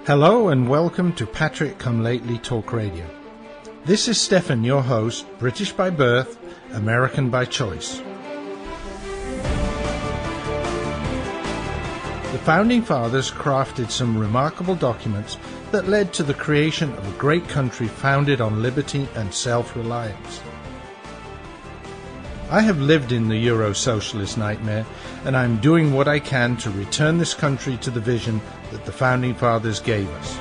Hello and welcome to Patrick Come Lately Talk Radio. This is Stefan, your host, British by birth, American by choice. The Founding Fathers crafted some remarkable documents that led to the creation of a great country founded on liberty and self-reliance. I have lived in the Euro-socialist nightmare, and I'm doing what I can to return this country to the vision that the Founding Fathers gave us.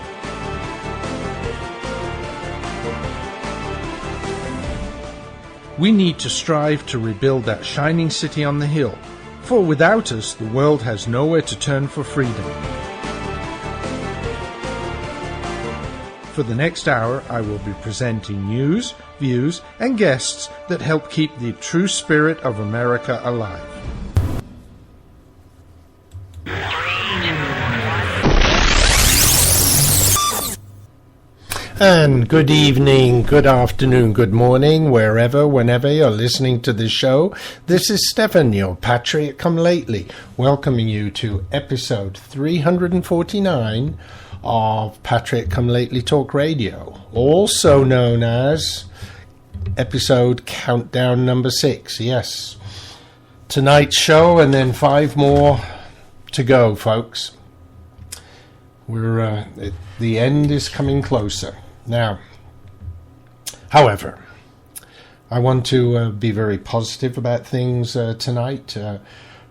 We need to strive to rebuild that shining city on the hill, for without us, the world has nowhere to turn for freedom. For the next hour, I will be presenting news, views, and guests that help keep the true spirit of America alive. And good evening, good afternoon, good morning, whenever you're listening to this show. This is Stefan, your Patriot Come Lately, welcoming you to episode 349 of Patrick Come Lately Talk Radio, also known as episode countdown number 6. Yes, tonight's show and then 5 more to go, folks. The end is coming closer. Now, however, I want to be very positive about things tonight.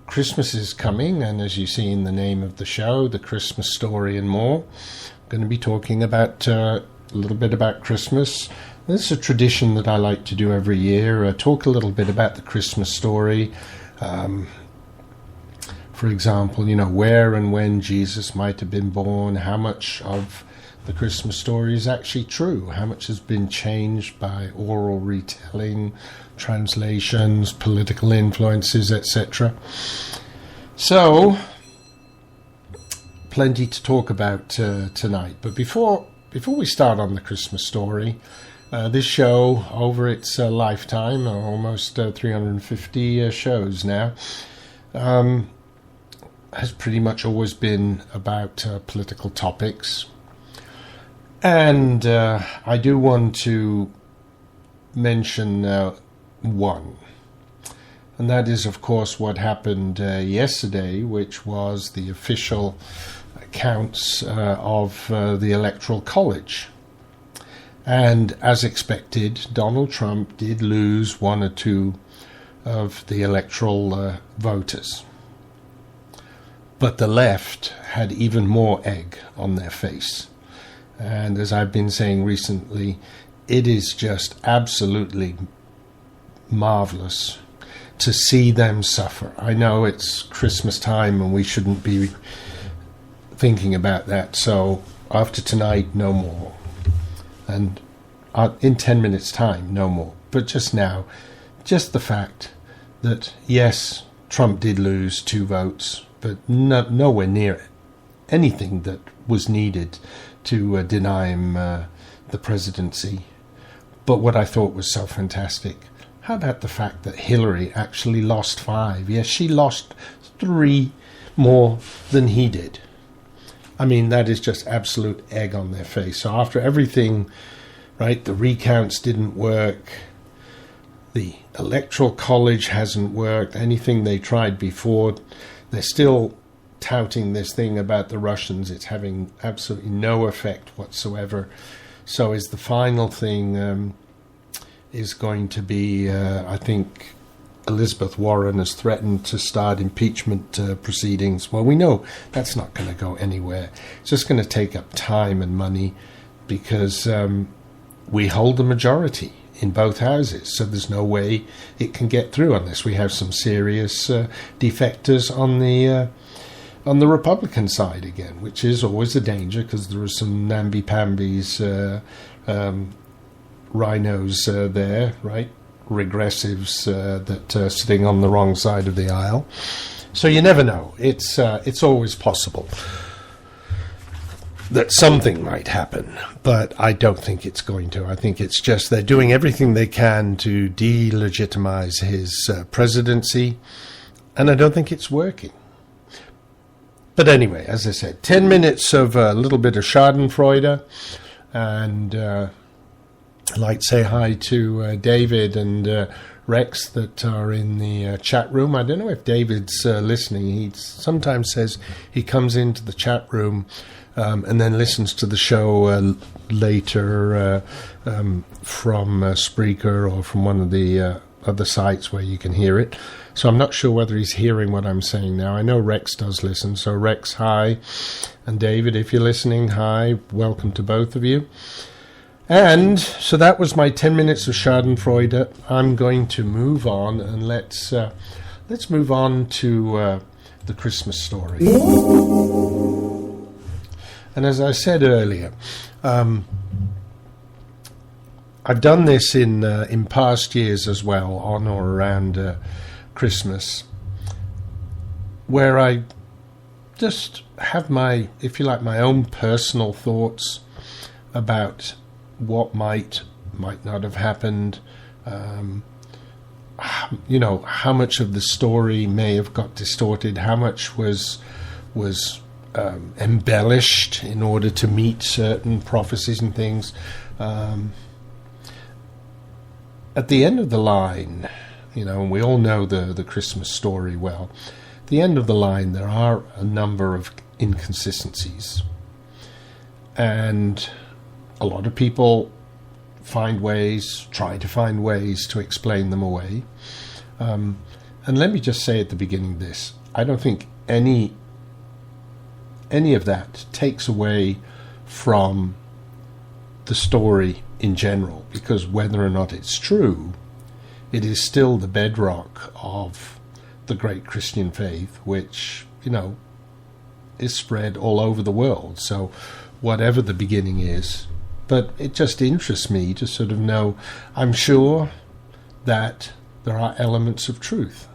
Christmas is coming, and as you see in the name of the show, the Christmas story and more. I'm going to be talking about a little bit about Christmas. This is a tradition that I like to do every year. Talk a little bit about the Christmas story. For example, where and when Jesus might have been born, how much of the Christmas story is actually true, how much has been changed by oral retelling, translations, political influences, etc. So, plenty to talk about tonight. But before we start on the Christmas story, this show, over its lifetime, almost 350 shows now, has pretty much always been about political topics. And I do want to mention one. And that is, of course, what happened yesterday, which was the official counts of the Electoral College. And as expected, Donald Trump did lose 1 or 2 of the electoral voters. But the left had even more egg on their face. And as I've been saying recently, it is just absolutely marvelous to see them suffer. I know it's Christmas time and we shouldn't be thinking about that. So after tonight, no more. And in 10 minutes' time, no more. But just now, just the fact that, yes, Trump did lose 2 votes, but nowhere near anything that was needed to deny him the presidency. But what I thought was so fantastic, how about the fact that Hillary actually lost 5? Yes, she lost 3 more than he did. I mean, that is just absolute egg on their face. So after everything, right, the recounts didn't work, the Electoral College hasn't worked, anything they tried before, they're still touting this thing about the Russians. It's having absolutely no effect whatsoever. So is the final thing is going to be, I think Elizabeth Warren has threatened to start impeachment proceedings. Well, we know that's not going to go anywhere. It's just going to take up time and money because we hold the majority in both houses, so there's no way it can get through unless we have some serious defectors on the Republican side again, which is always a danger because there are some namby-pambies, rhinos there, right? Regressives that are sitting on the wrong side of the aisle. So you never know. It's always possible that something might happen, but I don't think it's going to. I think it's just they're doing everything they can to delegitimize his presidency, and I don't think it's working. But anyway, as I said, 10 minutes of a little bit of Schadenfreude, and I'd like to say hi to David and Rex that are in the chat room. I don't know if David's listening. He sometimes says he comes into the chat room and then listens to the show later from Spreaker or from one of the other sites where you can hear it. So I'm not sure whether he's hearing what I'm saying now. I know Rex does listen. So Rex, hi. And David, if you're listening, hi. Welcome to both of you. And so that was my 10 minutes of Schadenfreude. I'm going to move on, and let's move on to the Christmas story. And as I said earlier, I've done this in past years as well, on or around Christmas, where I just have my, if you like, my own personal thoughts about what might not have happened, how much of the story may have got distorted, how much was embellished in order to meet certain prophecies and things. At the end of the line, and we all know the Christmas story well, at the end of the line there are a number of inconsistencies, and a lot of people try to find ways to explain them away. And let me just say at the beginning this, I don't think any of that takes away from the story in general, because whether or not it's true, it is still the bedrock of the great Christian faith, which, is spread all over the world. So whatever the beginning is, but it just interests me to sort of know, I'm sure that there are elements of truth.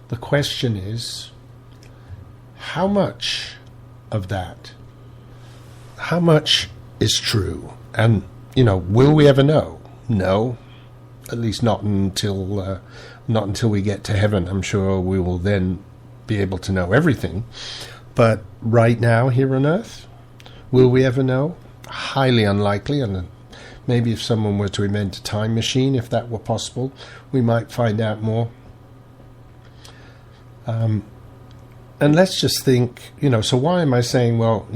The question is, how much of that, how much is true? And, will we ever know? No, at least not until we get to heaven. I'm sure we will then be able to know everything. But right now, here on earth, will we ever know? Highly unlikely. And maybe if someone were to invent a time machine, if that were possible, we might find out more. And let's just think, so why am I saying, well,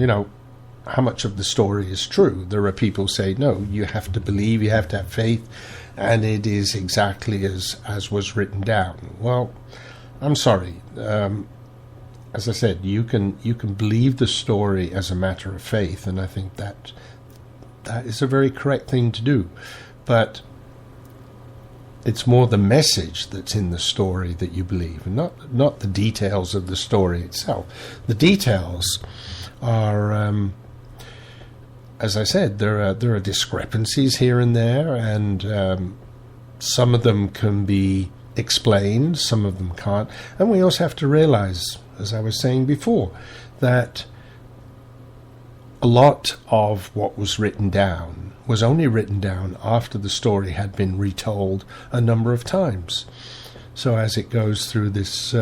how much of the story is true? There are people who say, no, you have to believe, you have to have faith, and it is exactly as was written down. Well, I'm sorry. As I said, you can believe the story as a matter of faith, and I think that is a very correct thing to do. But it's more the message that's in the story that you believe, and not the details of the story itself. The details are, as I said, there are discrepancies here and there, and some of them can be explained, some of them can't. And we also have to realize, as I was saying before, that a lot of what was written down was only written down after the story had been retold a number of times. So as it goes through this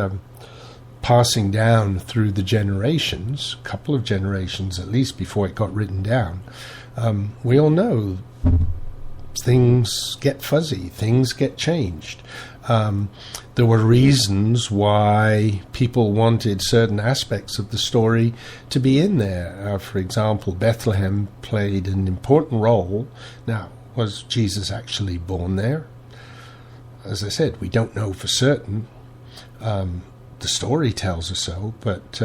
passing down through the generations, a couple of generations at least before it got written down, we all know things get fuzzy, things get changed. There were reasons why people wanted certain aspects of the story to be in there. For example, Bethlehem played an important role. Now, was Jesus actually born there? As I said, we don't know for certain. The story tells us so, but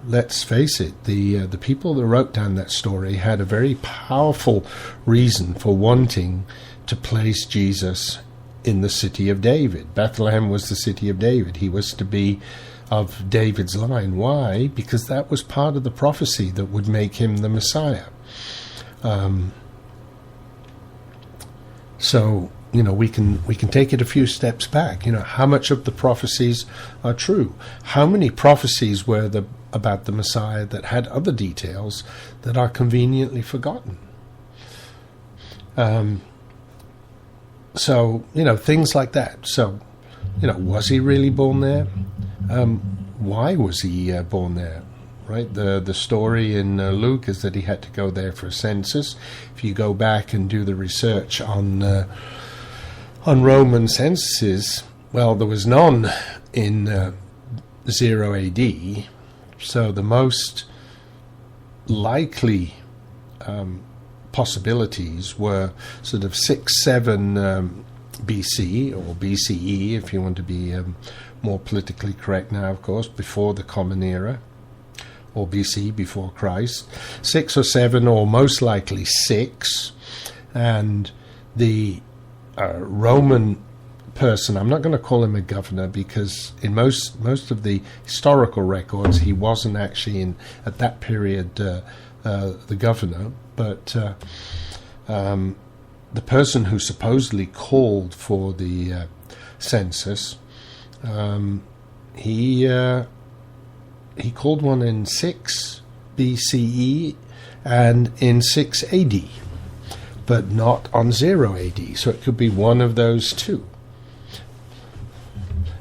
let's face it, the people that wrote down that story had a very powerful reason for wanting to place Jesus in the city of David. Bethlehem was the city of David. He was to be of David's line. Why? Because that was part of the prophecy that would make him the Messiah. So, we can take it a few steps back. How much of the prophecies are true? How many prophecies were about the Messiah that had other details that are conveniently forgotten? So, things like that. So, was he really born there? why was he born there? Right, the story in Luke is that he had to go there for a census. If you go back and do the research on Roman censuses, well, there was none in 0 AD. So the most likely possibilities were sort of 6, 7 BC or BCE, if you want to be more politically correct now, of course, before the Common Era, or BC, before Christ, 6 or 7, or most likely 6, and the Roman person, I'm not going to call him a governor, because in most of the historical records he wasn't actually at that period the governor, but the person who supposedly called for the census, he called one in 6 BCE and in 6 AD, but not on 0 AD. So it could be one of those two.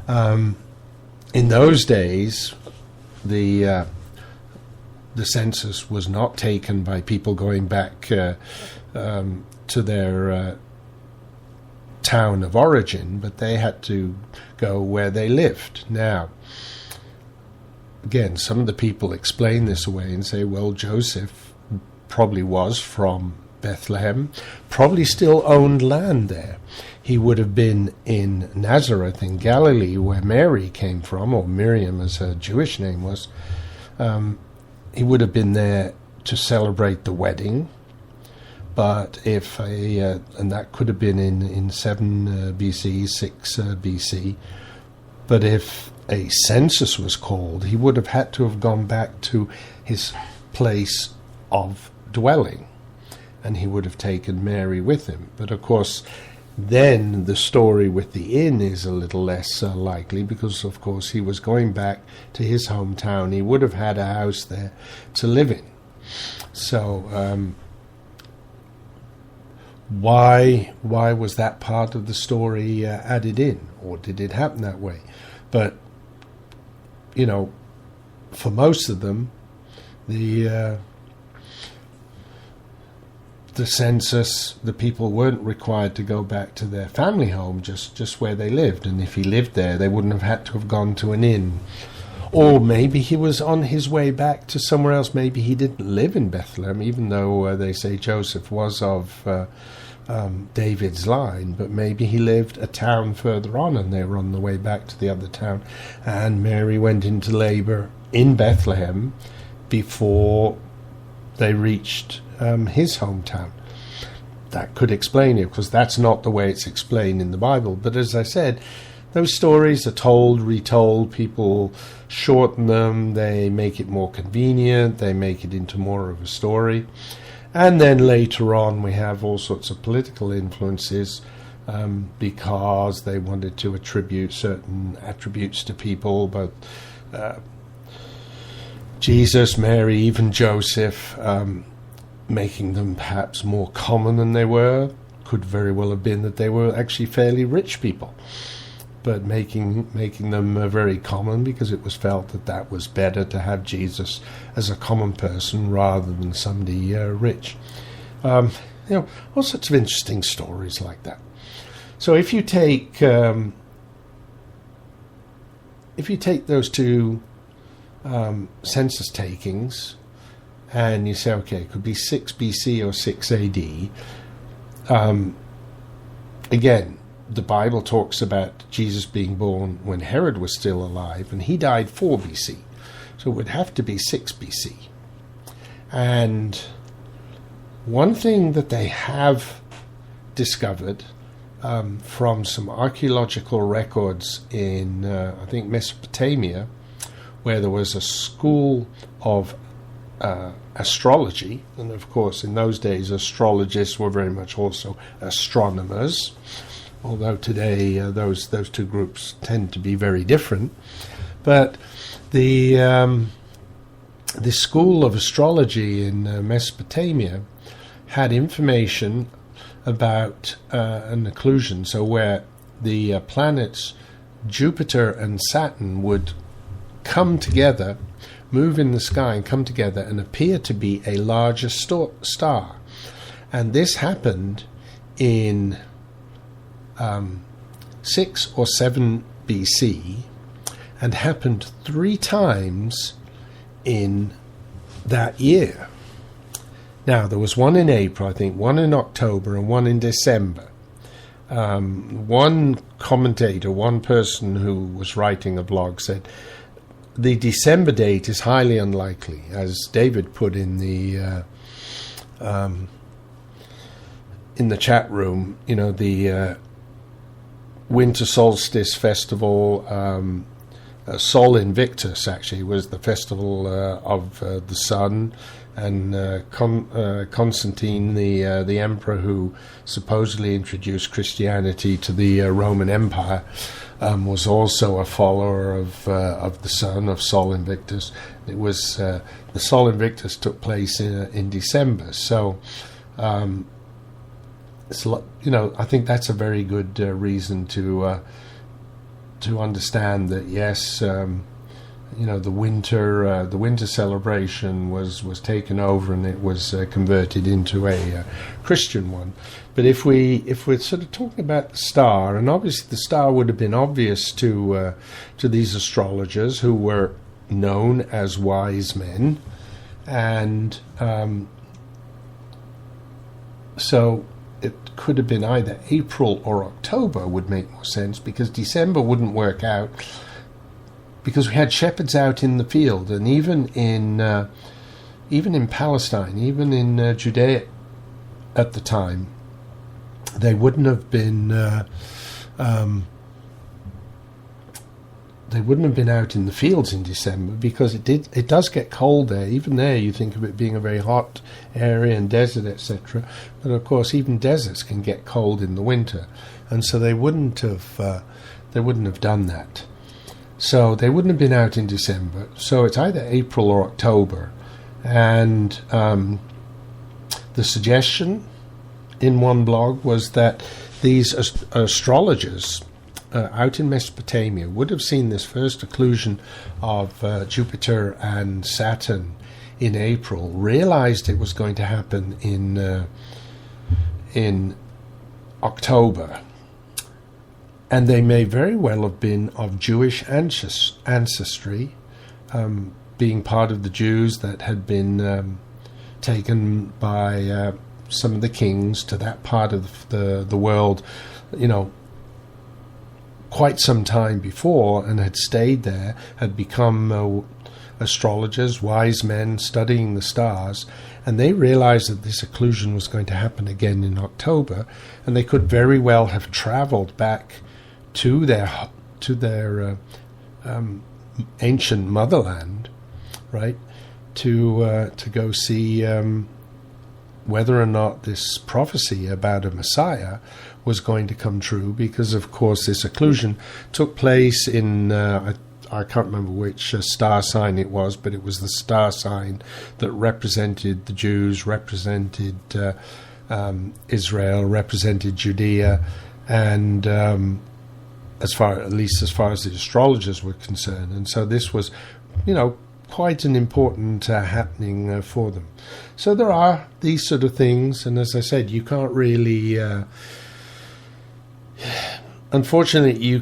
In those days, the census was not taken by people going back to their town of origin, but they had to go where they lived. Now, again, some of the people explain this away and say, well, Joseph probably was from Bethlehem, probably still owned land there. He would have been in Nazareth in Galilee, where Mary came from, or Miriam as her Jewish name was. He would have been there to celebrate the wedding. But if and that could have been in 7 BC, 6 BC, but if a census was called, he would have had to have gone back to his place of dwelling, and he would have taken Mary with him. But of course, then the story with the inn is a little less likely, because of course he was going back to his hometown. He would have had a house there to live in. So why was that part of the story added in, or did it happen that way? But for most of them, the census, the people weren't required to go back to their family home, just where they lived. And if he lived there, they wouldn't have had to have gone to an inn. Or maybe he was on his way back to somewhere else. Maybe he didn't live in Bethlehem, even though they say Joseph was of David's line, but maybe he lived a town further on and they were on the way back to the other town, and Mary went into labor in Bethlehem before they reached his hometown. That could explain it, because that's not the way it's explained in the Bible. But as I said, those stories are told, retold. People shorten them, they make it more convenient, they make it into more of a story. And then later on we have all sorts of political influences, because they wanted to attribute certain attributes to people, both Jesus, Mary, even Joseph, making them perhaps more common than they were. Could very well have been that they were actually fairly rich people, but making them very common, because it was felt that was better to have Jesus as a common person rather than somebody rich. All sorts of interesting stories like that. So if you take those two census takings, and you say, okay, it could be 6 BC or 6 AD. Again, the Bible talks about Jesus being born when Herod was still alive, and he died 4 BC. So it would have to be 6 BC. And one thing that they have discovered from some archaeological records in, I think, Mesopotamia, where there was a school of astrology, and of course in those days astrologists were very much also astronomers, although today those two groups tend to be very different. But the school of astrology in Mesopotamia had information about an occlusion, so where the planets Jupiter and Saturn would come together, move in the sky and come together and appear to be a larger star. And this happened in 6 or 7 BC and happened 3 times in that year. Now, there was one in April, I think, one in October, and one in December. One commentator, one person who was writing a blog said, the December date is highly unlikely, as David put in the chat room. You know, the winter solstice festival, Sol Invictus actually was the festival of the sun, and Constantine, the emperor who supposedly introduced Christianity to the Roman Empire, was also a follower of the sun, of Sol Invictus. It was the Sol Invictus took place in December, so it's, you know, I think that's a very good reason to understand that yes. You know, the winter celebration was taken over, and it was converted into a Christian one. But if we're sort of talking about the star, and obviously the star would have been obvious to these astrologers who were known as wise men, and so it could have been either April or October would make more sense, because December wouldn't work out. Because we had shepherds out in the field, and even in Palestine, even in Judea at the time, they wouldn't have been out in the fields in December, because it does get cold there. Even there, you think of it being a very hot area and desert, etc. But of course, even deserts can get cold in the winter, and so they wouldn't have done that. So they wouldn't have been out in December. So it's either April or October. And the suggestion in one blog was that these astrologers out in Mesopotamia would have seen this first occlusion of Jupiter and Saturn in April, realized it was going to happen in October. And they may very well have been of Jewish ancestry, being part of the Jews that had been taken by some of the kings to that part of the world, you know, quite some time before, and had stayed there, had become astrologers, wise men studying the stars, and they realized that this occlusion was going to happen again in October, and they could very well have traveled back to their ancient motherland, right, to go see whether or not this prophecy about a Messiah was going to come true, because of course this occlusion took place in I can't remember which star sign it was, but it was the star sign that represented the Jews, represented Israel, represented Judea, and as far as the astrologers were concerned. And so this was, you know, quite an important happening for them. So there are these sort of things, and as I said, you can't really unfortunately you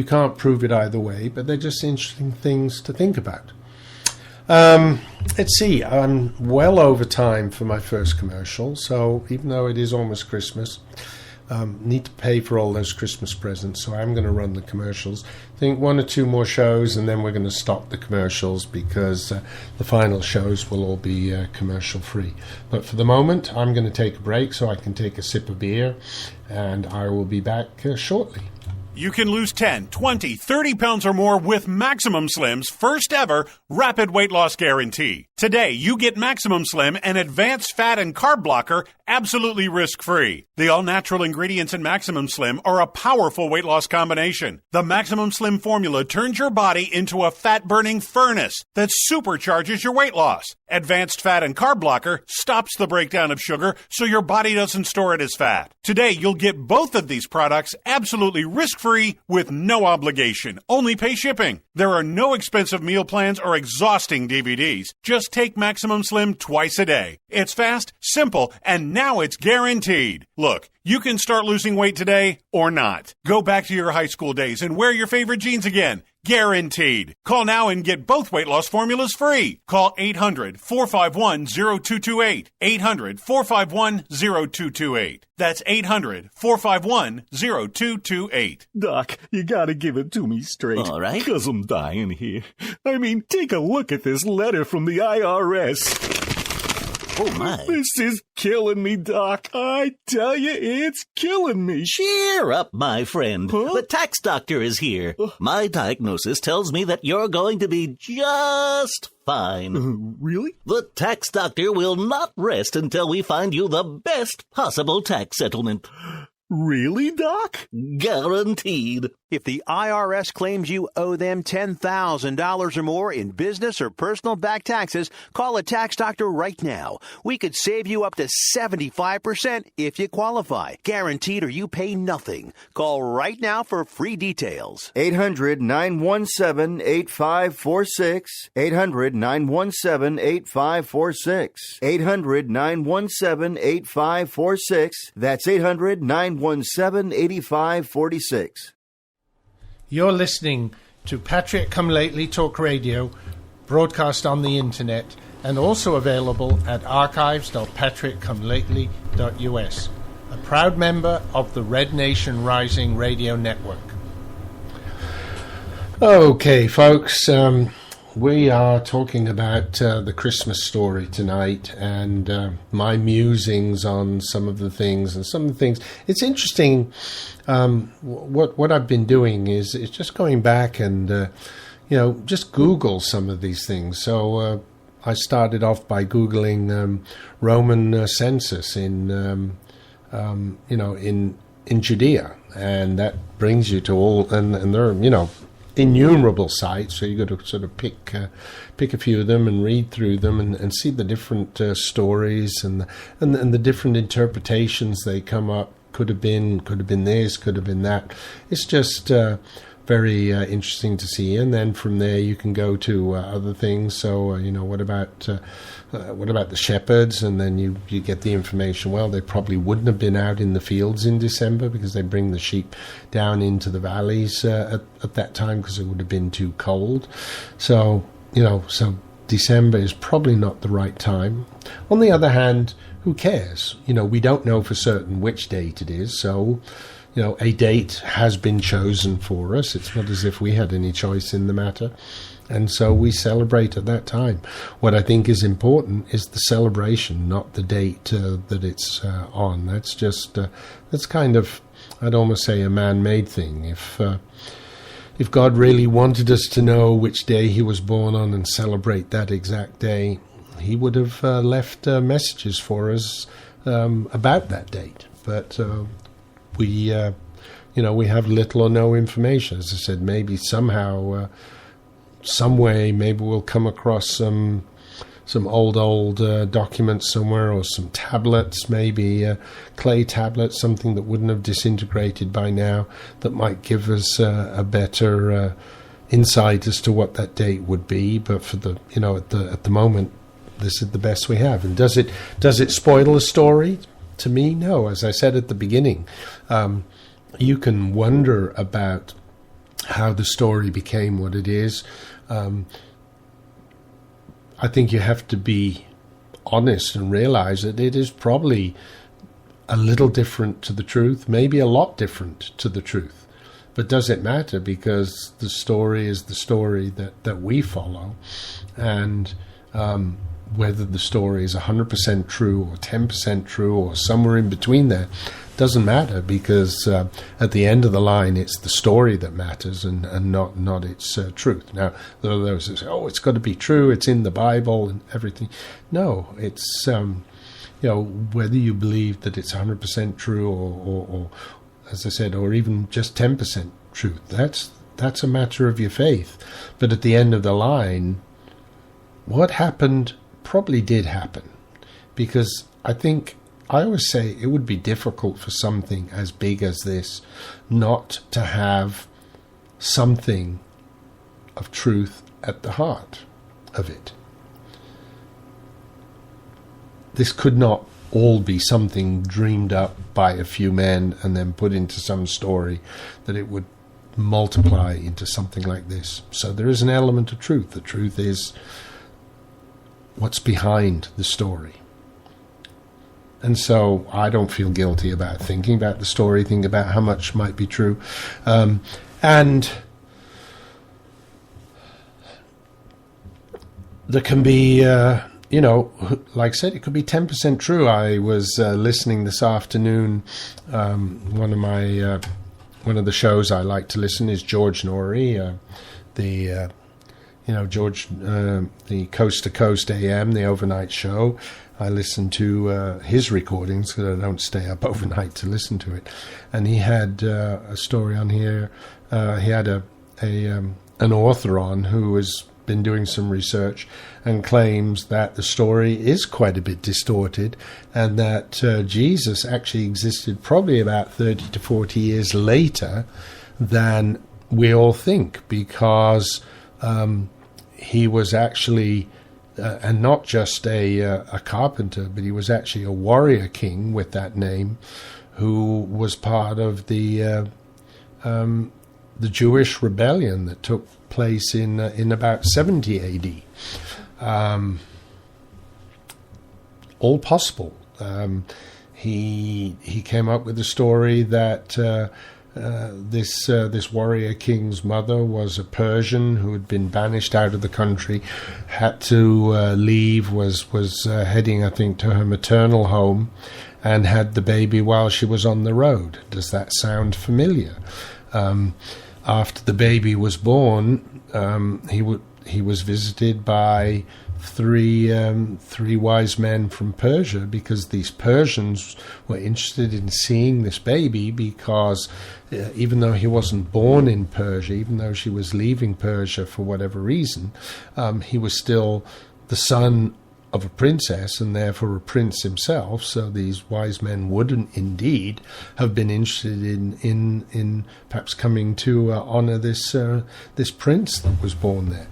can't prove it either way, but they're just interesting things to think about. Let's see, I'm well over time for my first commercial, so even though it is almost Christmas, need to pay for all those Christmas presents, so I'm going to run the commercials. I think 1 or 2 more shows, and then we're going to stop the commercials, because the final shows will all be commercial free. But for the moment, I'm going to take a break so I can take a sip of beer, and I will be back shortly. You can lose 10, 20, 30 pounds or more with Maximum Slim's first ever Rapid weight loss guarantee. Today, you get Maximum Slim, an advanced fat and carb blocker, absolutely risk-free. The all-natural ingredients in Maximum Slim are a powerful weight loss combination. The Maximum Slim formula turns your body into a fat-burning furnace that supercharges your weight loss. Advanced fat and carb blocker stops the breakdown of sugar so your body doesn't store it as fat. Today, you'll get both of these products absolutely risk-free with no obligation. Only pay shipping. There are no expensive meal plans or exhausting DVDs. Just take Maximum Slim twice a day. It's fast, simple, and now it's guaranteed. Look, you can start losing weight today or not. Go back to your high school days and wear your favorite jeans again. Guaranteed. Call now and get both weight loss formulas free. Call 800-451-0228. 800-451-0228. That's 800-451-0228. Doc, you gotta give it to me straight. All right. 'Cause I'm dying here. I mean, take a look at this letter from the IRS. Oh, my. This is killing me, Doc. I tell you, it's killing me. Cheer up, my friend. Huh? The tax doctor is here. My diagnosis tells me that you're going to be just fine. Really? The tax doctor will not rest until we find you the best possible tax settlement. Really, Doc? Guaranteed. If the IRS claims you owe them $10,000 or more in business or personal back taxes, call a tax doctor right now. We could save you up to 75% if you qualify. Guaranteed or you pay nothing. Call right now for free details. 800-917-8546. 800-917-8546. 800-917-8546. That's 800-917-8546. You're listening to Patrick Come Lately Talk Radio, broadcast on the internet, and also available at archives.patrickcomelately.us, a proud member of the Red Nation Rising Radio Network. Okay, folks, we are talking about the Christmas story tonight, and my musings on some of the things. It's interesting. What I've been doing is just going back and just Google some of these things. So I started off by Googling Roman census in Judea, and that brings you to all, and there are innumerable sites, so you've got to sort of pick a few of them and read through them and see the different stories and the different interpretations they come up. Could have been this, could have been that. It's just very interesting to see, and then from there you can go to other things. So what about the shepherds? And then you get the information. Well, they probably wouldn't have been out in the fields in December because they bring the sheep down into the valleys at that time because it would have been too cold. So so December is probably not the right time. On the other hand, who cares? We don't know for certain which date it is, so a date has been chosen for us. It's not as if we had any choice in the matter, and so we celebrate at that time. What I think is important is the celebration, not the date that it's on. That's just that's kind of, I'd almost say, a man-made thing. If God really wanted us to know which day he was born on and celebrate that exact day, he would have left messages for us about that date. But we have little or no information. As I said, maybe somehow, some way, maybe we'll come across some old documents somewhere, or some tablets, maybe clay tablets, something that wouldn't have disintegrated by now, that might give us a better insight as to what that date would be. But for the at the moment, this is the best we have. And does it spoil the story? To me, no. As I said at the beginning, you can wonder about how the story became what it is. I think you have to be honest and realize that it is probably a little different to the truth, maybe a lot different to the truth. But does it matter? Because the story is the story that we follow, and whether the story is 100% true or 10% true or somewhere in between there, doesn't matter, because at the end of the line, it's the story that matters, and not its truth. Now, there are those who say, "Oh, it's got to be true. It's in the Bible and everything." No, it's whether you believe that it's 100% true, or as I said, or even just 10% truth. That's a matter of your faith. But at the end of the line, what happened probably did happen, because I always say it would be difficult for something as big as this not to have something of truth at the heart of it. This could not all be something dreamed up by a few men and then put into some story that it would multiply into something like this. So there is an element of truth. The truth is what's behind the story. And so I don't feel guilty about thinking about the story, thinking about how much might be true. And there can be, like I said, it could be 10% true. I was listening this afternoon. One of the shows I like to listen is George Norrie, the Coast to Coast AM, the overnight show. I listen to his recordings because I don't stay up overnight to listen to it. And he had a story on here. He had an author on who has been doing some research and claims that the story is quite a bit distorted, and that Jesus actually existed probably about 30 to 40 years later than we all think, because he was actually and not just a carpenter, but he was actually a warrior king with that name, who was part of the Jewish rebellion that took place in about 70 A.D. All possible. He came up with a story that this warrior king's mother was a Persian who had been banished out of the country, had to leave, was heading, I think, to her maternal home, and had the baby while she was on the road. Does that sound familiar? After the baby was born, he was visited by three wise men from Persia, because these Persians were interested in seeing this baby, because even though he wasn't born in Persia, even though she was leaving Persia for whatever reason, he was still the son of a princess and therefore a prince himself. So these wise men would indeed have been interested in perhaps coming to honor this prince that was born there.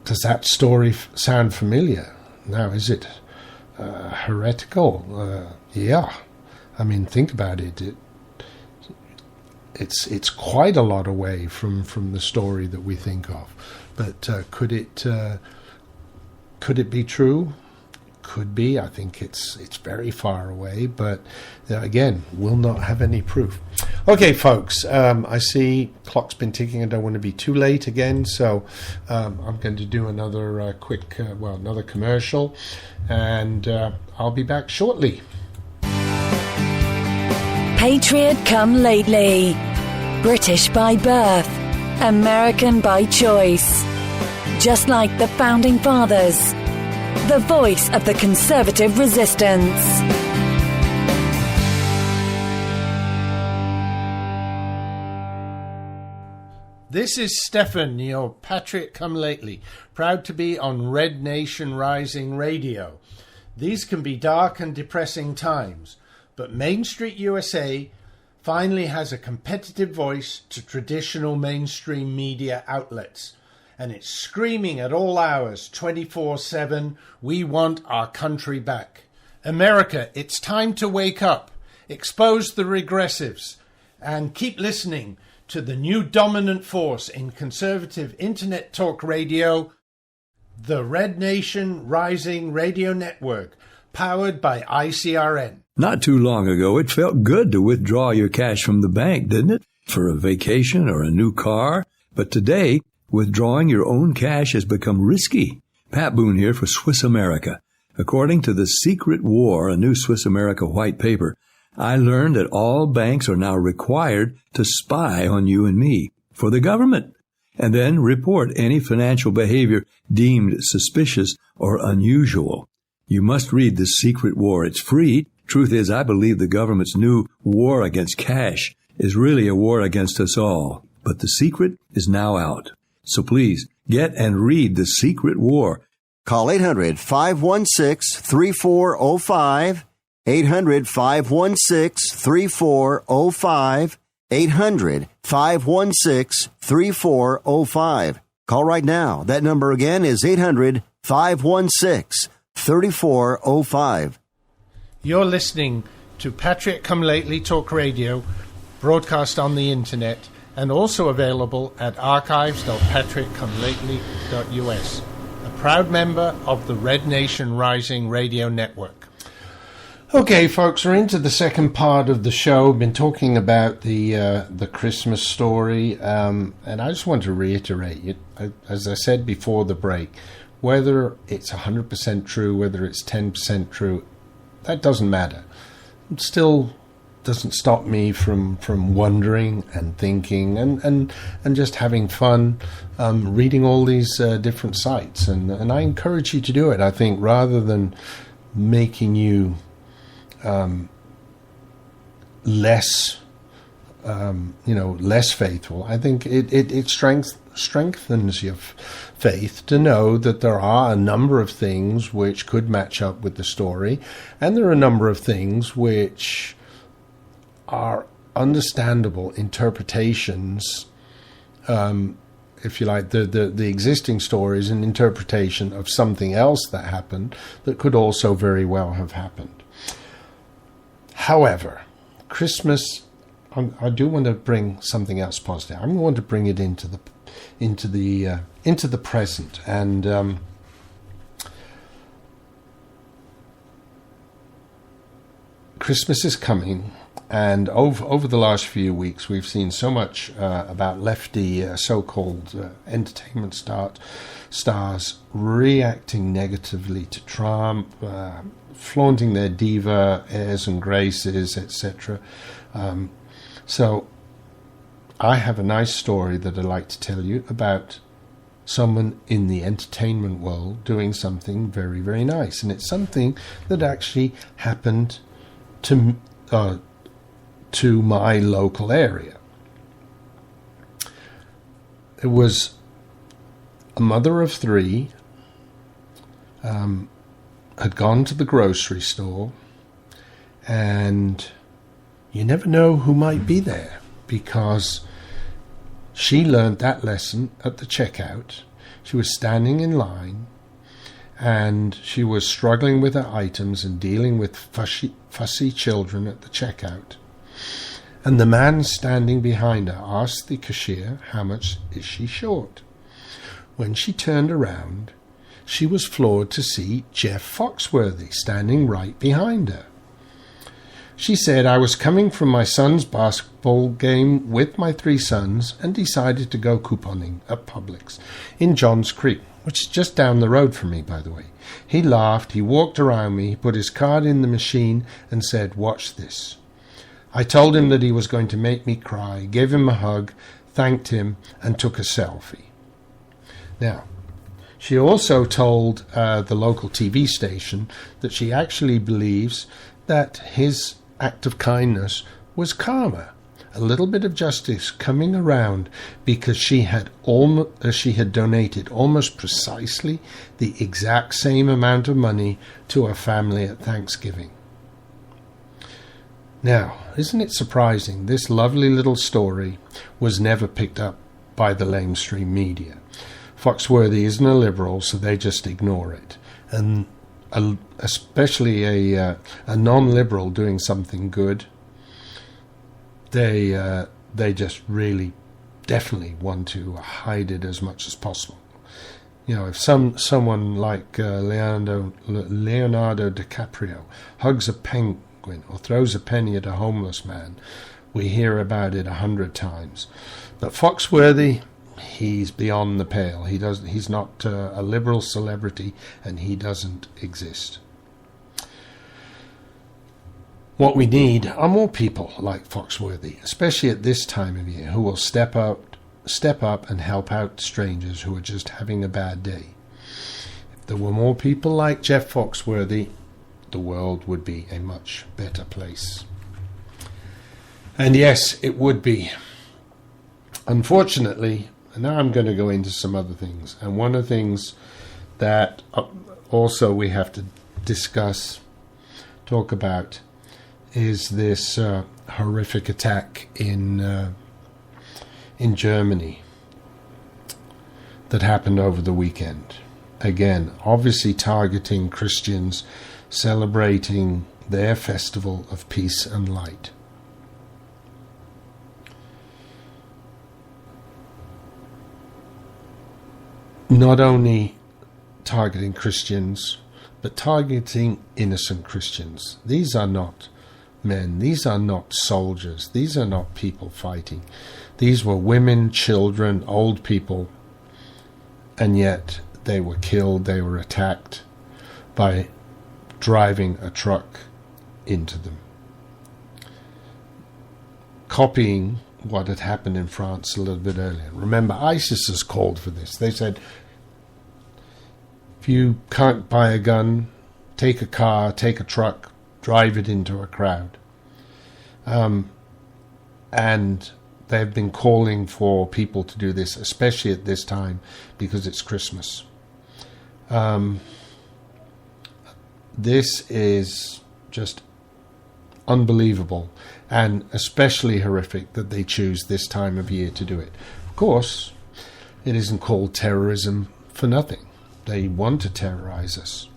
Does that story sound familiar? Now, is it heretical? Yeah. I mean, think about it. It's quite a lot away from the story that we think of. But could it be true? Could be. I think it's very far away, but again, we'll not have any proof. Okay, folks, I see clock's been ticking. I don't want to be too late again, so I'm going to do another quick, another commercial, and I'll be back shortly. Patriot come lately. British by birth, American by choice. Just like the Founding Fathers. The voice of the conservative resistance. This is Stefan, your Patriot come lately, proud to be on Red Nation Rising Radio. These can be dark and depressing times, but Main Street USA finally has a competitive voice to traditional mainstream media outlets. And it's screaming at all hours, 24/7, we want our country back. America, it's time to wake up, expose the regressives, and keep listening to the new dominant force in conservative internet talk radio, the Red Nation Rising Radio Network, powered by ICRN. Not too long ago, it felt good to withdraw your cash from the bank, didn't it? For a vacation or a new car. But today, withdrawing your own cash has become risky. Pat Boone here for Swiss America. According to The Secret War, a new Swiss America white paper, I learned that all banks are now required to spy on you and me for the government, and then report any financial behavior deemed suspicious or unusual. You must read The Secret War. It's free. Truth is, I believe the government's new war against cash is really a war against us all. But The Secret is now out. So please, get and read The Secret War. Call 800-516-3405. 800-516-3405. 800-516-3405. Call right now. That number again is 800-516-3405. You're listening to Patriot Come Lately Talk Radio, broadcast on the internet, and also available at archives.patriotcomelately.us, a proud member of the Red Nation Rising Radio Network. Okay, folks, we're into the second part of the show. We've been talking about the Christmas story, and I just want to reiterate it. As I said before the break, whether it's 100% true, whether it's 10% true, that doesn't matter. It still doesn't stop me from wondering and thinking and just having fun, reading all these different sites. And I encourage you to do it. I think rather than making you less faithful, I think it strengthens your faith to know that there are a number of things which could match up with the story, and there are a number of things which are understandable interpretations, if you like, the existing story is an interpretation of something else that happened that could also very well have happened. However, Christmas, I do want to bring something else positive. I want to bring it into the present, and Christmas is coming. And over the last few weeks, we've seen so much about lefty so-called entertainment stars reacting negatively to Trump, flaunting their diva airs and graces, etc. So I have a nice story that I'd like to tell you about someone in the entertainment world doing something very, very nice. And it's something that actually happened to my local area. It was a mother of three, had gone to the grocery store, and you never know who might be there, because she learned that lesson at the checkout. She was standing in line, and she was struggling with her items and dealing with fussy children at the checkout. And the man standing behind her asked the cashier, how much is she short? When she turned around, she was floored to see Jeff Foxworthy standing right behind her. She said, I was coming from my son's basketball game with my three sons and decided to go couponing at Publix in Johns Creek, which is just down the road from me, by the way. He laughed, he walked around me, he put his card in the machine and said, watch this. I told him that he was going to make me cry, gave him a hug, thanked him, and took a selfie. Now, she also told the local TV station that she actually believes that his act of kindness was karma, a little bit of justice coming around, because she had donated almost precisely the exact same amount of money to her family at Thanksgiving. Now, isn't it surprising this lovely little story was never picked up by the lamestream media? Foxworthy isn't a liberal, so they just ignore it. And especially a non-liberal doing something good, they just really definitely want to hide it as much as possible. You know, if someone like Leonardo DiCaprio hugs a penguin or throws a penny at a homeless man, we hear about it 100 times. But Foxworthy, he's beyond the pale. He's not a liberal celebrity, and he doesn't exist. What we need are more people like Foxworthy, especially at this time of year, who will step up and help out strangers who are just having a bad day. If there were more people like Jeff Foxworthy, the world would be a much better place. And yes, it would be. Unfortunately, and now I'm going to go into some other things. And one of the things that also we have to talk about, is this horrific attack in Germany that happened over the weekend. Again, obviously targeting Christians celebrating their festival of peace and light. Not only targeting Christians, but targeting innocent Christians. These are not men. These are not soldiers. These are not people fighting. These were women, children, old people, and yet they were killed, they were attacked by driving a truck into them. Copying what had happened in France a little bit earlier. Remember, ISIS has called for this. They said, if you can't buy a gun, take a car, take a truck, drive it into a crowd. And they've been calling for people to do this, especially at this time, because it's Christmas. This is just unbelievable, and especially horrific that they choose this time of year to do it. Of course, it isn't called terrorism for nothing. They want to terrorize us.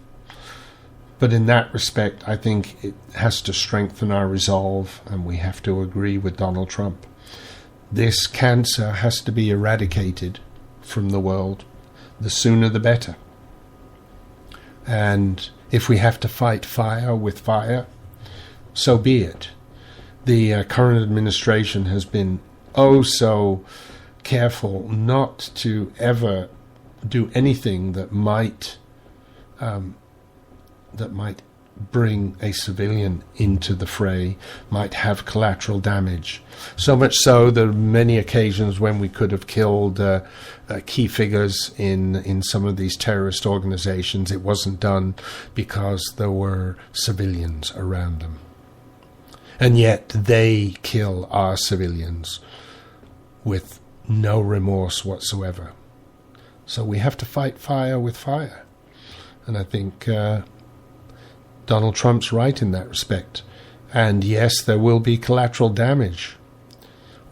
But in that respect, I think it has to strengthen our resolve, and we have to agree with Donald Trump. This cancer has to be eradicated from the world. The sooner the better. And if we have to fight fire with fire, so be it. The current administration has been so careful not to ever do anything that might bring a civilian into the fray, might have collateral damage. So much so there are many occasions when we could have killed key figures in some of these terrorist organizations. It wasn't done because there were civilians around them. And yet they kill our civilians with no remorse whatsoever. So we have to fight fire with fire. And I think Donald Trump's right in that respect. And yes, there will be collateral damage.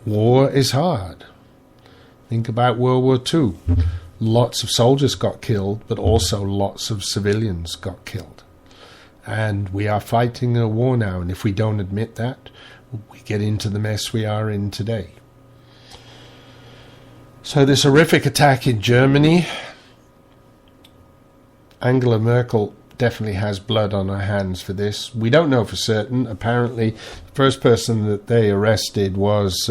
War is hard. Think about World War II. Lots of soldiers got killed, but also lots of civilians got killed. And we are fighting a war now, and if we don't admit that, we get into the mess we are in today. So this horrific attack in Germany, Angela Merkel definitely has blood on her hands for this. We don't know for certain. Apparently, the first person that they arrested was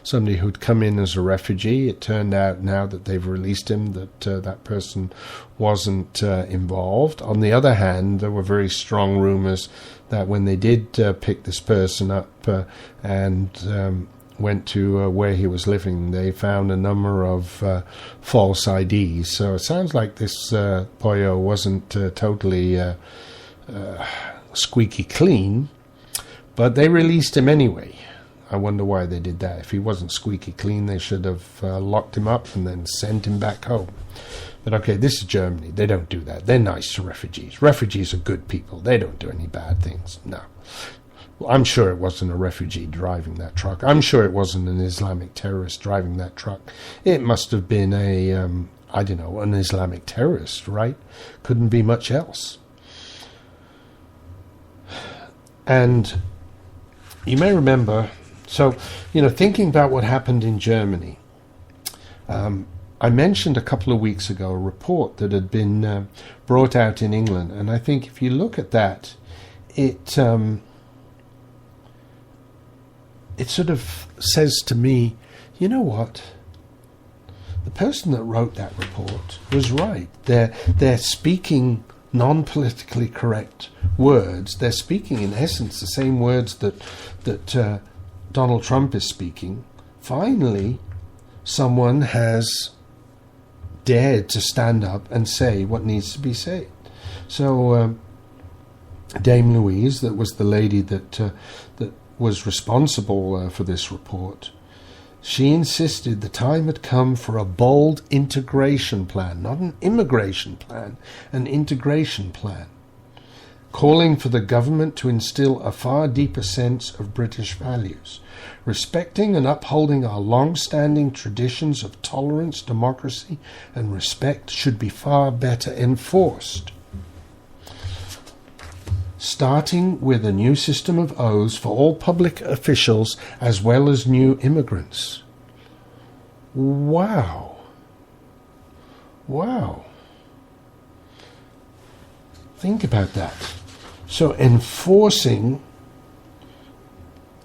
somebody who'd come in as a refugee. It turned out now that they've released him that that person wasn't involved. On the other hand, there were very strong rumors that when they did pick this person up and went to where he was living, they found a number of false IDs. So it sounds like this pollo wasn't totally squeaky clean, but they released him anyway. I wonder why they did that. If he wasn't squeaky clean, they should have locked him up and then sent him back home. But okay, this is Germany. They don't do that. They're nice to refugees. Refugees are good people. They don't do any bad things. No. I'm sure it wasn't a refugee driving that truck. I'm sure it wasn't an Islamic terrorist driving that truck. It must have been an Islamic terrorist, right? Couldn't be much else. And you may remember, thinking about what happened in Germany, I mentioned a couple of weeks ago a report that had been brought out in England, and I think if you look at that, it sort of says to me, you know what? The person that wrote that report was right. They're speaking non-politically correct words. They're speaking, in essence, the same words that Donald Trump is speaking. Finally, someone has dared to stand up and say what needs to be said. So Dame Louise, that was the lady that was responsible for this report, she insisted the time had come for a bold integration plan, not an immigration plan, an integration plan, calling for the government to instill a far deeper sense of British values, respecting and upholding our long-standing traditions of tolerance, democracy, and respect should be far better enforced, starting with a new system of oaths for all public officials as well as new immigrants. Wow. Wow. Think about that. So enforcing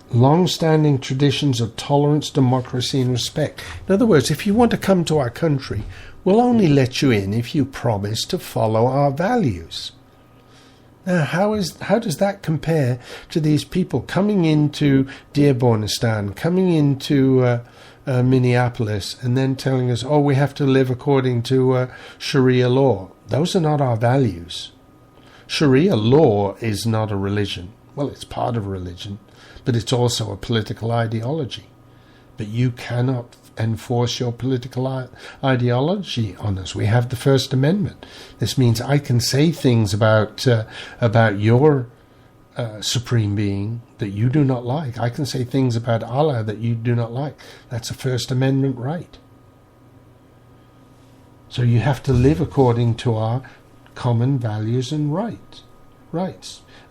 long-standing traditions of tolerance, democracy, and respect. In other words, if you want to come to our country, we'll only let you in if you promise to follow our values. Now, how does that compare to these people coming into Dearbornistan, coming into Minneapolis, and then telling us, oh, we have to live according to Sharia law? Those are not our values. Sharia law is not a religion. Well, it's part of a religion, but it's also a political ideology. But you cannot enforce your political ideology on us. We have the First Amendment. This means I can say things about your supreme being that you do not like. I can say things about Allah that you do not like. That's a First Amendment right. So you have to live according to our common values and rights.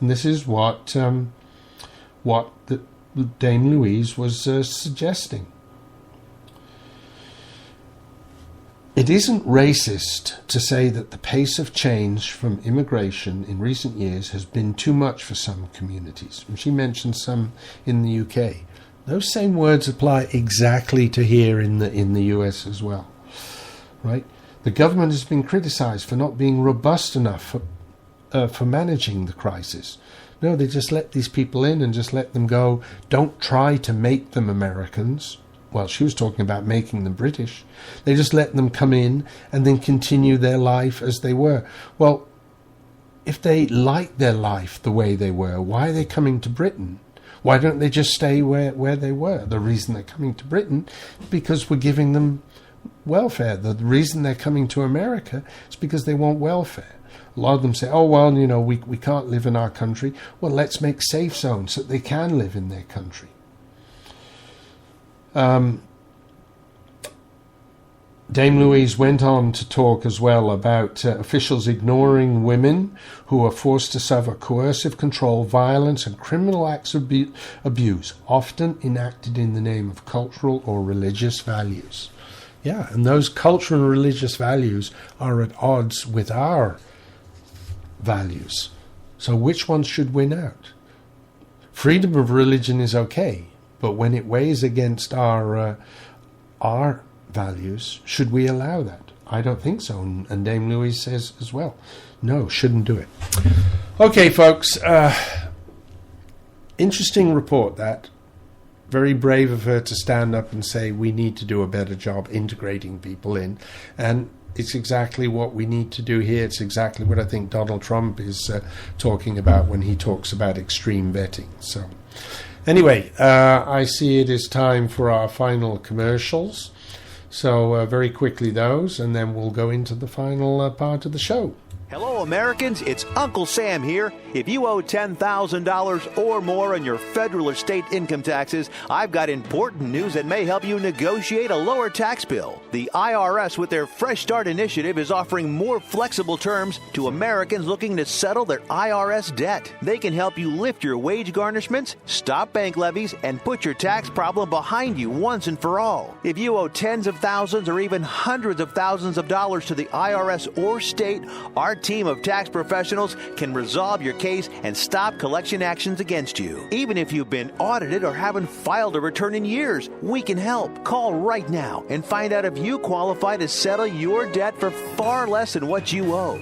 And this is what the Dame Louise was suggesting. It isn't racist to say that the pace of change from immigration in recent years has been too much for some communities. And she mentioned some in the UK. Those same words apply exactly to here in the US as well, right? The government has been criticised for not being robust enough for managing the crisis. No, they just let these people in and just let them go. Don't try to make them Americans. Well, she was talking about making them British. They just let them come in and then continue their life as they were. Well, if they liked their life the way they were, why are they coming to Britain? Why don't they just stay where they were? The reason they're coming to Britain is because we're giving them welfare. The reason they're coming to America is because they want welfare. A lot of them say, oh, well, we can't live in our country. Well, let's make safe zones so that they can live in their country. Dame Louise went on to talk as well about officials ignoring women who are forced to suffer coercive control, violence, and criminal acts of abuse, often enacted in the name of cultural or religious values. Yeah, and those cultural and religious values are at odds with our values. So which ones should win out? Freedom of religion is okay, but when it weighs against our values, should we allow that? I don't think so. And Dame Louise says as well, no, shouldn't do it. Okay, folks, interesting report that. Very brave of her to stand up and say we need to do a better job integrating people in. And it's exactly what we need to do here. It's exactly what I think Donald Trump is talking about when he talks about extreme vetting. So anyway, I see it is time for our final commercials. So very quickly those, and then we'll go into the final part of the show. Hello, Americans. It's Uncle Sam here. If you owe $10,000 or more on your federal or state income taxes, I've got important news that may help you negotiate a lower tax bill. The IRS, with their Fresh Start initiative, is offering more flexible terms to Americans looking to settle their IRS debt. They can help you lift your wage garnishments, stop bank levies, and put your tax problem behind you once and for all. If you owe tens of thousands or even hundreds of thousands of dollars to the IRS or state, our team of tax professionals can resolve your case and stop collection actions against you. Even if you've been audited or haven't filed a return in years, we can help. Call right now and find out if you qualify to settle your debt for far less than what you owe.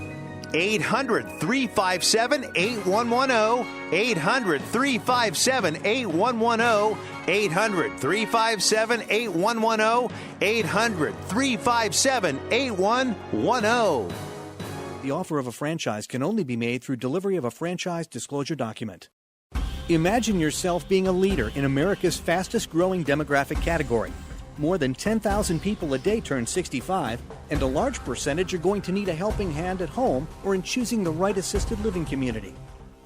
800-357-8110. 800-357-8110. 800-357-8110. 800-357-8110. The offer of a franchise can only be made through delivery of a franchise disclosure document. Imagine yourself being a leader in America's fastest growing demographic category. More than 10,000 people a day turn 65, and a large percentage are going to need a helping hand at home or in choosing the right assisted living community.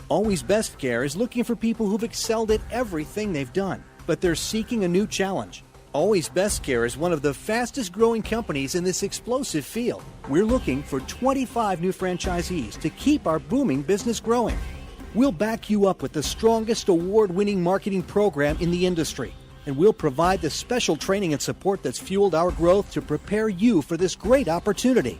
Always Best Care is looking for people who've excelled at everything they've done, but they're seeking a new challenge. Always Best Care is one of the fastest growing companies in this explosive field. We're looking for 25 new franchisees to keep our booming business growing. We'll back you up with the strongest award-winning marketing program in the industry, and we'll provide the special training and support that's fueled our growth to prepare you for this great opportunity.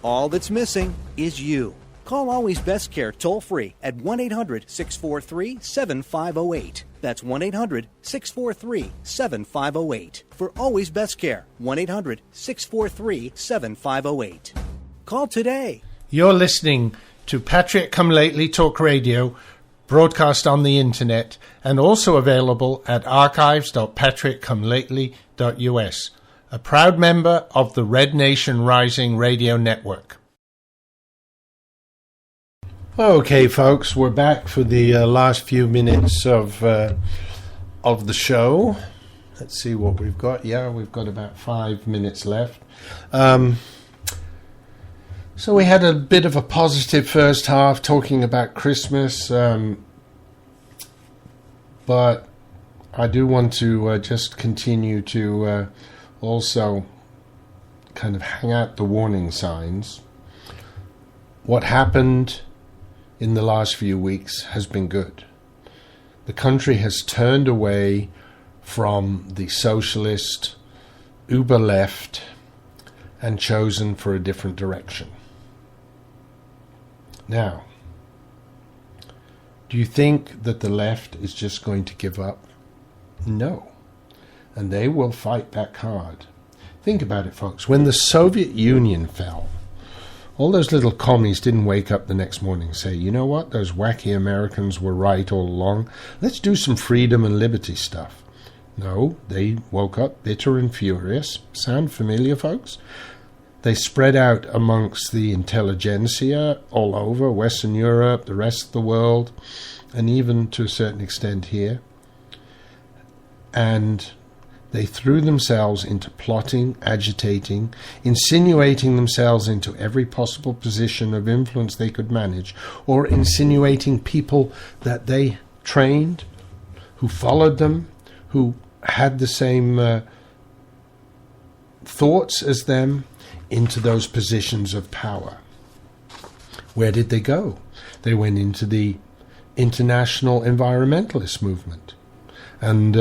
All that's missing is you. Call Always Best Care toll-free at 1-800-643-7508. That's 1-800-643-7508. For Always Best Care, 1-800-643-7508. Call today. You're listening to Patriot Come Lately Talk Radio, broadcast on the internet and also available at archives.patriotcomelately.us, a proud member of the Red Nation Rising Radio Network. Okay, folks, we're back for the last few minutes of the show. Let's see what we've got. Yeah, we've got about 5 minutes left. So we had a bit of a positive first half talking about Christmas, but I do want to just continue to also kind of hang out the warning signs. What happened in the last few weeks has been good. The country has turned away from the socialist uber left and chosen for a different direction. Now, do you think that the left is just going to give up? No. And they will fight back hard. Think about it, folks. When the Soviet Union fell, all those little commies didn't wake up the next morning and say, you know what, those wacky Americans were right all along. Let's do some freedom and liberty stuff. No, they woke up bitter and furious. Sound familiar, folks? They spread out amongst the intelligentsia all over Western Europe, the rest of the world, and even to a certain extent here. And they threw themselves into plotting, agitating, insinuating themselves into every possible position of influence they could manage, or insinuating people that they trained, who followed them, who had the same thoughts as them, into those positions of power. Where did they go? They went into the international environmentalist movement and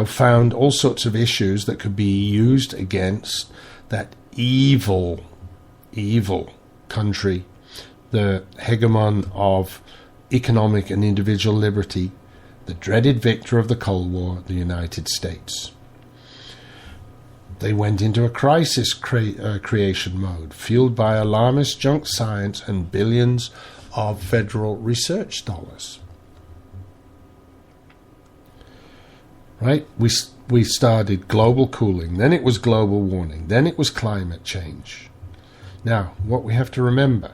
found all sorts of issues that could be used against that evil country, the hegemon of economic and individual liberty, the dreaded victor of the Cold War, the United States. They went into a crisis creation mode, fueled by alarmist junk science and billions of federal research dollars. Right? We started global cooling, then it was global warming, then it was climate change. Now, what we have to remember,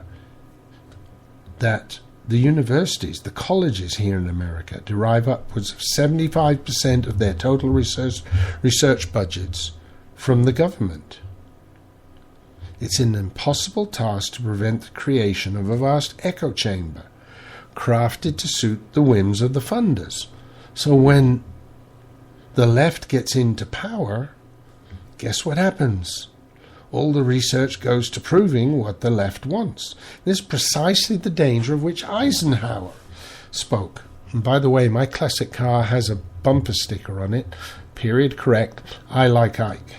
that the universities, the colleges here in America, derive upwards of 75% of their total research budgets from the government. It's an impossible task to prevent the creation of a vast echo chamber, crafted to suit the whims of the funders. So when the left gets into power, guess what happens? All the research goes to proving what the left wants. This is precisely the danger of which Eisenhower spoke. And by the way, my classic car has a bumper sticker on it, period correct, I like Ike.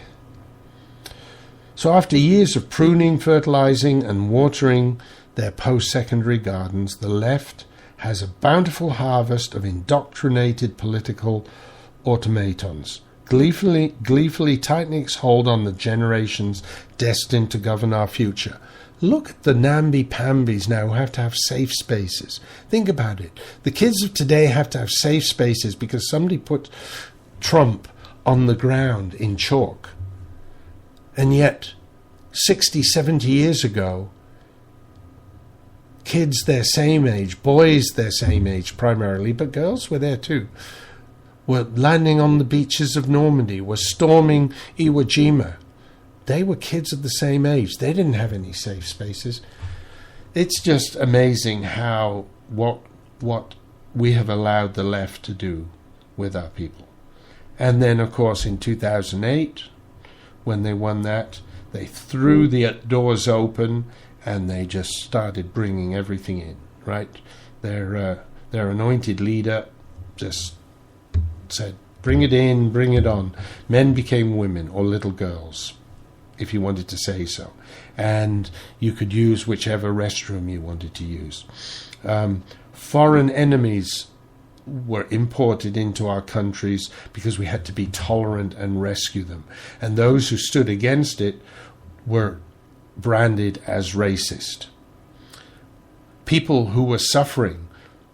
So after years of pruning, fertilizing, and watering their post-secondary gardens, the left has a bountiful harvest of indoctrinated political automatons, gleefully tightening its hold on the generations destined to govern our future. Look at the namby-pambies now who have to have safe spaces. Think about it. The kids of today have to have safe spaces because somebody put Trump on the ground in chalk. And yet, 60, 70 years ago, kids their same age, boys their same age primarily, but girls were there too, were landing on the beaches of Normandy, were storming Iwo Jima. They were kids of the same age. They didn't have any safe spaces. It's just amazing how what we have allowed the left to do with our people. And then, of course, in 2008, when they won that, they threw the doors open and they just started bringing everything in, right? Their anointed leader just said, bring it in, bring it on. Men became women or little girls, if you wanted to say so. And you could use whichever restroom you wanted to use. Foreign enemies were imported into our countries because we had to be tolerant and rescue them. And those who stood against it were branded as racist. People who were suffering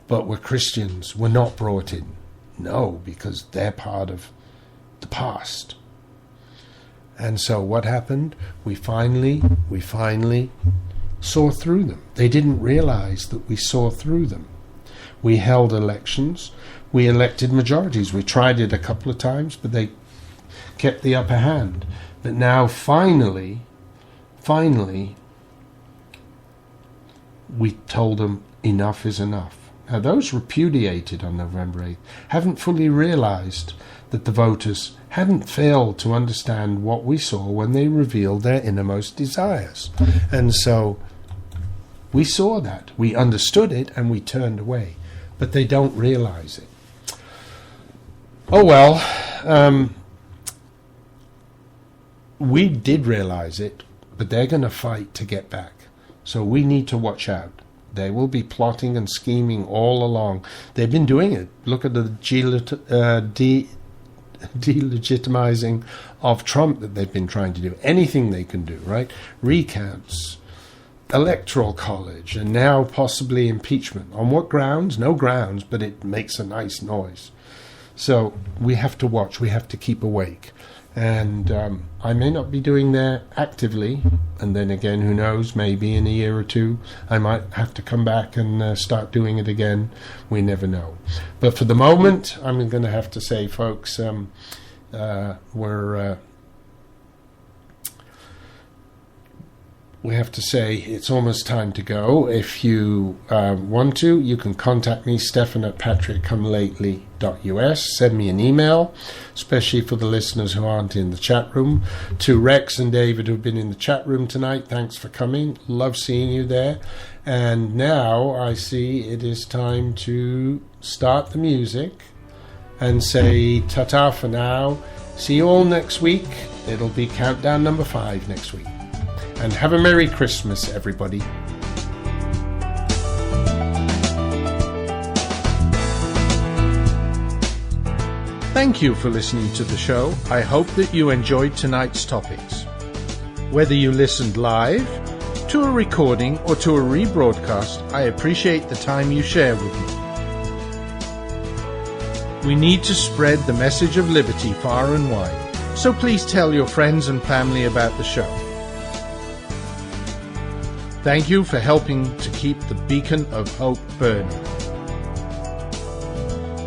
but were Christians were not brought in. No, because they're part of the past. And so what happened? We finally saw through them. They didn't realize that we saw through them. We held elections. We elected majorities. We tried it a couple of times, but they kept the upper hand. But now finally, we told them enough is enough. Now, those repudiated on November 8th haven't fully realized that the voters hadn't failed to understand what we saw when they revealed their innermost desires. And so we saw that. We understood it and we turned away. But they don't realize it. Oh, well, we did realize it, but they're going to fight to get back. So we need to watch out. They will be plotting and scheming all along. They've been doing it. Look at the delegitimizing of Trump that they've been trying to do. Anything they can do, right? Recounts, electoral college, and now possibly impeachment. On what grounds? No grounds, but it makes a nice noise. So we have to watch. We have to keep awake. And I may not be doing that actively, and then again, who knows, maybe in a year or two, I might have to come back and start doing it again. We never know. But for the moment, I'm going to have to say, folks, we have to say it's almost time to go. If you want to, you can contact me, stephan@patrickcomelately.us. Send me an email, especially for the listeners who aren't in the chat room. To Rex and David who've been in the chat room tonight, thanks for coming. Love seeing you there. And now I see it is time to start the music and say ta-ta for now. See you all next week. It'll be countdown number 5 next week. And have a Merry Christmas, everybody. Thank you for listening to the show. I hope that you enjoyed tonight's topics. Whether you listened live, to a recording, or to a rebroadcast, I appreciate the time you share with me. We need to spread the message of liberty far and wide, so please tell your friends and family about the show. Thank you for helping to keep the beacon of hope burning.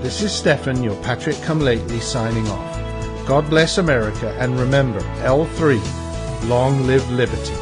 This is Stephan, your Patrick Come Lately, signing off. God bless America, and remember, L3, long live liberty.